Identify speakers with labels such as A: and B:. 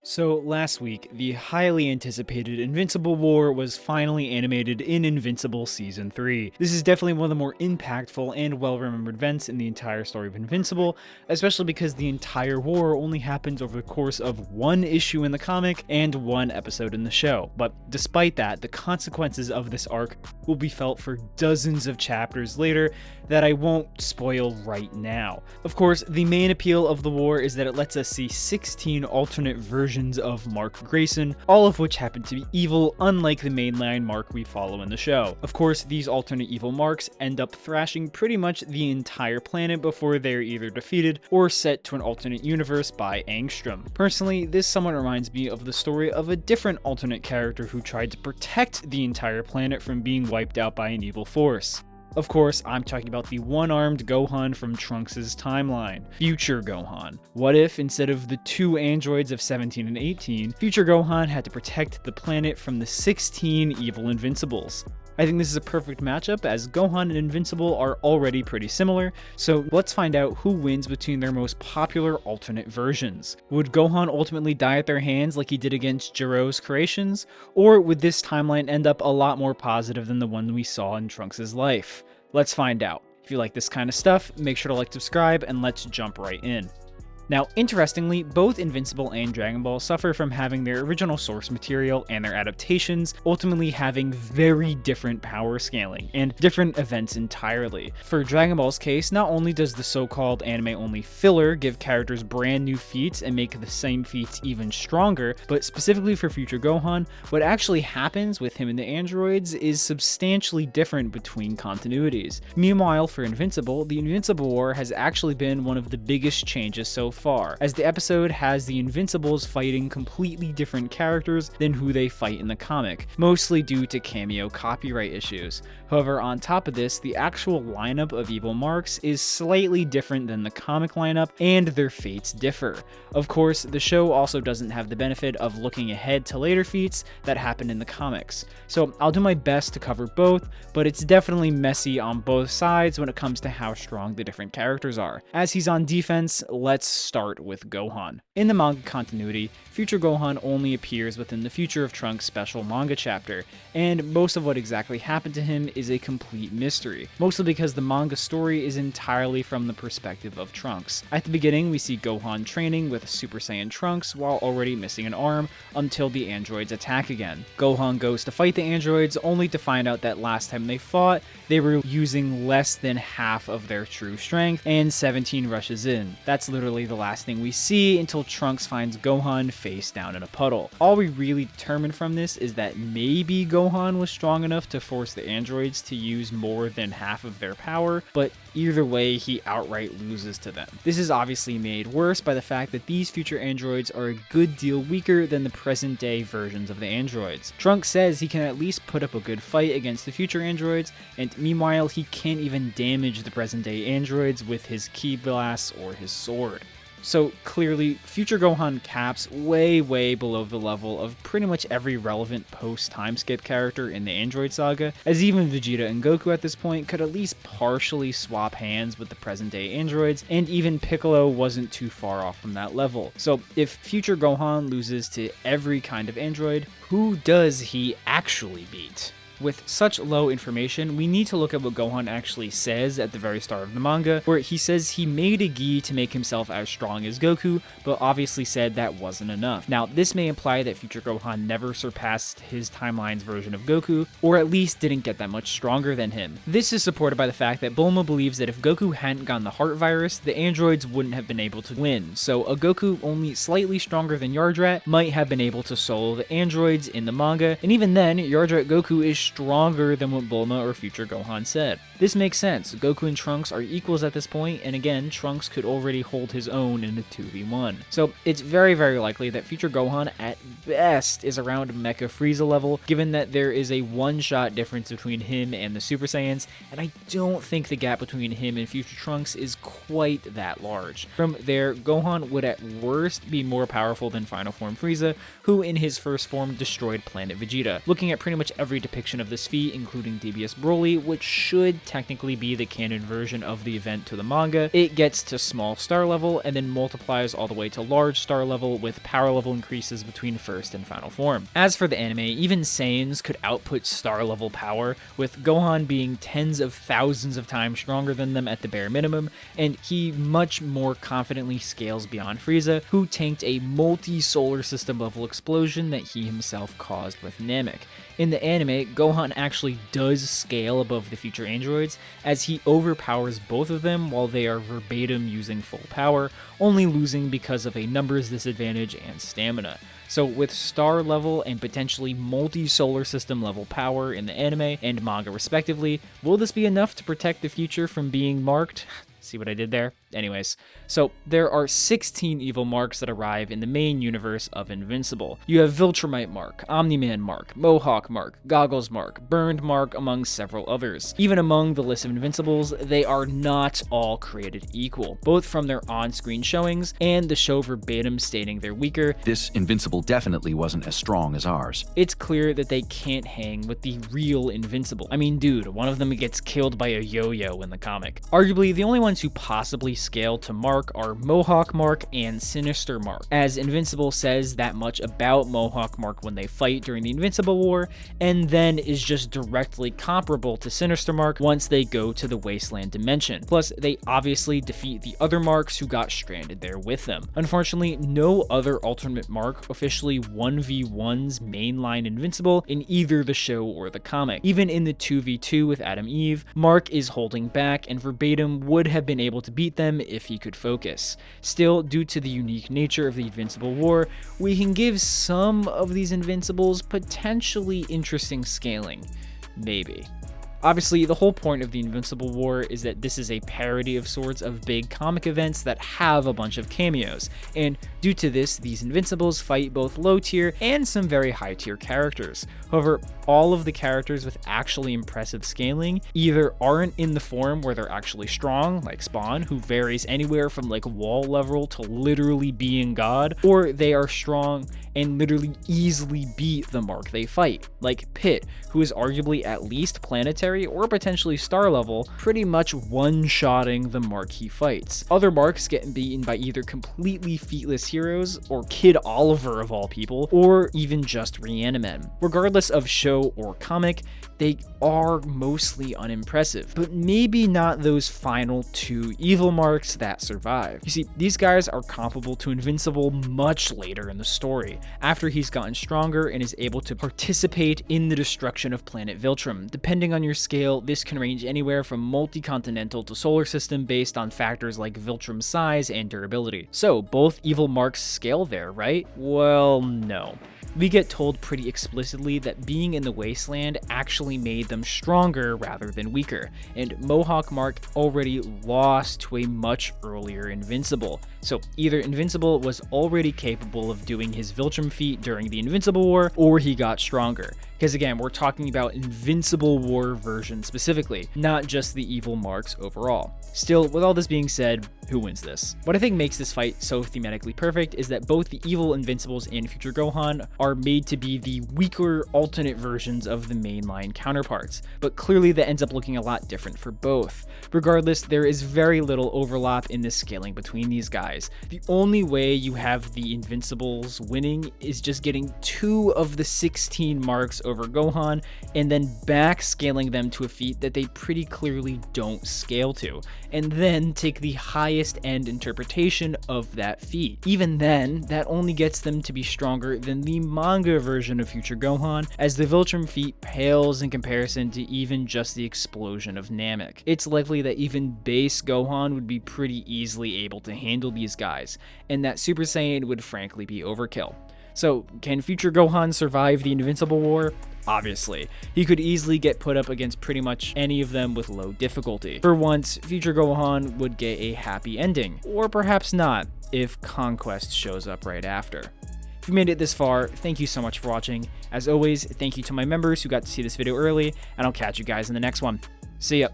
A: So last week, the highly anticipated Invincible War was finally animated in Invincible Season 3. This is definitely one of the more impactful and well-remembered events in the entire story of Invincible, especially because the entire war only happens over the course of one issue in the comic and one episode in the show. But despite that, the consequences of this arc will be felt for dozens of chapters later that I won't spoil right now. Of course, the main appeal of the war is that it lets us see 16 alternate versions of Mark Grayson, all of which happen to be evil, unlike the mainline Mark we follow in the show. Of course, these alternate evil Marks end up thrashing pretty much the entire planet before they're either defeated or set to an alternate universe by Angstrom. Personally, this somewhat reminds me of the story of a different alternate character who tried to protect the entire planet from being wiped out by an evil force. Of course, I'm talking about the one-armed Gohan from Trunks' timeline, Future Gohan. What if, instead of the two androids of 17 and 18, Future Gohan had to protect the planet from the 16 evil Invincibles? I think this is a perfect matchup as Gohan and Invincible are already pretty similar, so let's find out who wins between their most popular alternate versions. Would Gohan ultimately die at their hands like he did against Jiro's creations, or would this timeline end up a lot more positive than the one we saw in Trunks' life? Let's find out. If you like this kind of stuff, make sure to like, subscribe, and let's jump right in. Now, interestingly, both Invincible and Dragon Ball suffer from having their original source material and their adaptations ultimately having very different power scaling and different events entirely. For Dragon Ball's case, not only does the so-called anime-only filler give characters brand new feats and make the same feats even stronger, but specifically for Future Gohan, what actually happens with him and the androids is substantially different between continuities. Meanwhile, for Invincible, the Invincible War has actually been one of the biggest changes so far, as the episode has the Invincibles fighting completely different characters than who they fight in the comic, mostly due to cameo copyright issues. However, on top of this, the actual lineup of evil Marks is slightly different than the comic lineup, and their fates differ. Of course, the show also doesn't have the benefit of looking ahead to later feats that happen in the comics. So I'll do my best to cover both, but it's definitely messy on both sides when it comes to how strong the different characters are. As he's on defense, let's start with Gohan. In the manga continuity, Future Gohan only appears within the Future of Trunks special manga chapter, and most of what exactly happened to him is a complete mystery, mostly because the manga story is entirely from the perspective of Trunks. At the beginning, we see Gohan training with Super Saiyan Trunks while already missing an arm until the androids attack again. Gohan goes to fight the androids only to find out that last time they fought, they were using less than half of their true strength, and 17 rushes in. That's literally the last thing we see until Trunks finds Gohan face down in a puddle. All we really determine from this is that maybe Gohan was strong enough to force the androids to use more than half of their power, but either way, he outright loses to them. This is obviously made worse by the fact that these future androids are a good deal weaker than the present day versions of the androids. Trunks says he can at least put up a good fight against the future androids, and meanwhile he can't even damage the present day androids with his ki blast or his sword. So clearly, Future Gohan caps way below the level of pretty much every relevant post-time skip character in the Android saga, as even Vegeta and Goku at this point could at least partially swap hands with the present-day androids, and even Piccolo wasn't too far off from that level. So if Future Gohan loses to every kind of android, who does he actually beat? With such low information, we need to look at what Gohan actually says at the very start of the manga, where he says he made a gi to make himself as strong as Goku, but obviously said that wasn't enough. Now, this may imply that Future Gohan never surpassed his timeline's version of Goku, or at least didn't get that much stronger than him. This is supported by the fact that Bulma believes that if Goku hadn't gotten the heart virus, the androids wouldn't have been able to win, so a Goku only slightly stronger than Yardrat might have been able to solo the androids in the manga, and even then, Yardrat Goku is stronger than what Bulma or Future Gohan said. This makes sense. Goku and Trunks are equals at this point, and again, Trunks could already hold his own in a 2v1. So it's very likely that Future Gohan at best is around Mecha Frieza level, given that there is a one-shot difference between him and the Super Saiyans, and I don't think the gap between him and Future Trunks is quite that large. From there, Gohan would at worst be more powerful than Final Form Frieza, who in his first form destroyed Planet Vegeta. Looking at pretty much every depiction combination of this feat, including DBS Broly, which should technically be the canon version of the event to the manga, it gets to small star level and then multiplies all the way to large star level with power level increases between first and final form. As for the anime, even Saiyans could output star level power, with Gohan being tens of thousands of times stronger than them at the bare minimum, and he much more confidently scales beyond Frieza, who tanked a multi-solar system level explosion that he himself caused with Namek. In the anime, Gohan actually does scale above the future androids, as he overpowers both of them while they are verbatim using full power, only losing because of a numbers disadvantage and stamina. So with star level and potentially multi-solar system level power in the anime and manga respectively, will this be enough to protect the future from being marked? See what I did there? Anyways, so there are 16 evil marks that arrive in the main universe of Invincible. You have Viltrumite Mark, Omni-Man Mark, Mohawk Mark, Goggles Mark, Burned Mark, among several others. Even among the list of Invincibles, they are not all created equal, both from their on-screen showings and the show verbatim stating they're weaker.
B: This Invincible definitely wasn't as strong as ours.
A: It's clear that they can't hang with the real Invincible. I mean, dude, one of them gets killed by a yo-yo in the comic. Arguably, the only ones who possibly scale to Mark are Mohawk Mark and Sinister Mark, as Invincible says that much about Mohawk Mark when they fight during the Invincible War, and then is just directly comparable to Sinister Mark once they go to the Wasteland Dimension. Plus, they obviously defeat the other Marks who got stranded there with them. Unfortunately, no other alternate Mark officially 1v1s mainline Invincible in either the show or the comic. Even in the 2v2 with Adam Eve, Mark is holding back and verbatim would have been able to beat them if he could focus. Still, due to the unique nature of the Invincible War, we can give some of these Invincibles potentially interesting scaling. Maybe. Obviously, the whole point of the Invincible War is that this is a parody of sorts of big comic events that have a bunch of cameos, and due to this, these Invincibles fight both low tier and some very high tier characters. However, all of the characters with actually impressive scaling either aren't in the form where they're actually strong, like Spawn, who varies anywhere from like wall level to literally being God, or they are strong and literally easily beat the Mark they fight, like Pit, who is arguably at least planetary or potentially star level, pretty much one-shotting the Mark he fights. Other Marks get beaten by either completely featless heroes, or Kid Oliver of all people, or even just Reanimen. Regardless of show or comic, they are mostly unimpressive, but maybe not those final two evil Marks that survive. You see, these guys are comparable to Invincible much later in the story, after he's gotten stronger and is able to participate in the destruction of planet Viltrum. Depending on your scale, this can range anywhere from multi-continental to solar system based on factors like Viltrum's size and durability. So both evil Marks scale there, right? Well, no. We get told pretty explicitly that being in the Wasteland actually made them stronger rather than weaker, and Mohawk Mark already lost to a much earlier Invincible. So either Invincible was already capable of doing his Viltrum feat during the Invincible War, or he got stronger. Because again, we're talking about Invincible War version specifically, not just the evil Marks overall. Still, with all this being said, who wins this? What I think makes this fight so thematically perfect is that both the evil Invincibles and Future Gohan are made to be the weaker alternate versions of the mainline counterparts, but clearly that ends up looking a lot different for both. Regardless, there is very little overlap in the scaling between these guys. The only way you have the Invincibles winning is just getting 2 of the 16 Marks over Gohan and then back scaling them to a feat that they pretty clearly don't scale to, and then take the highest end interpretation of that feat. Even then, that only gets them to be stronger than the manga version of Future Gohan, as the Viltrum feat pales in comparison to even just the explosion of Namek. It's likely that even base Gohan would be pretty easily able to handle these guys, and that Super Saiyan would frankly be overkill. So, can Future Gohan survive the Invincible War? Obviously. He could easily get put up against pretty much any of them with low difficulty. For once, Future Gohan would get a happy ending, or perhaps not, if Conquest shows up right after. If you made it this far, thank you so much for watching. As always, thank you to my members who got to see this video early, and I'll catch you guys in the next one. See ya!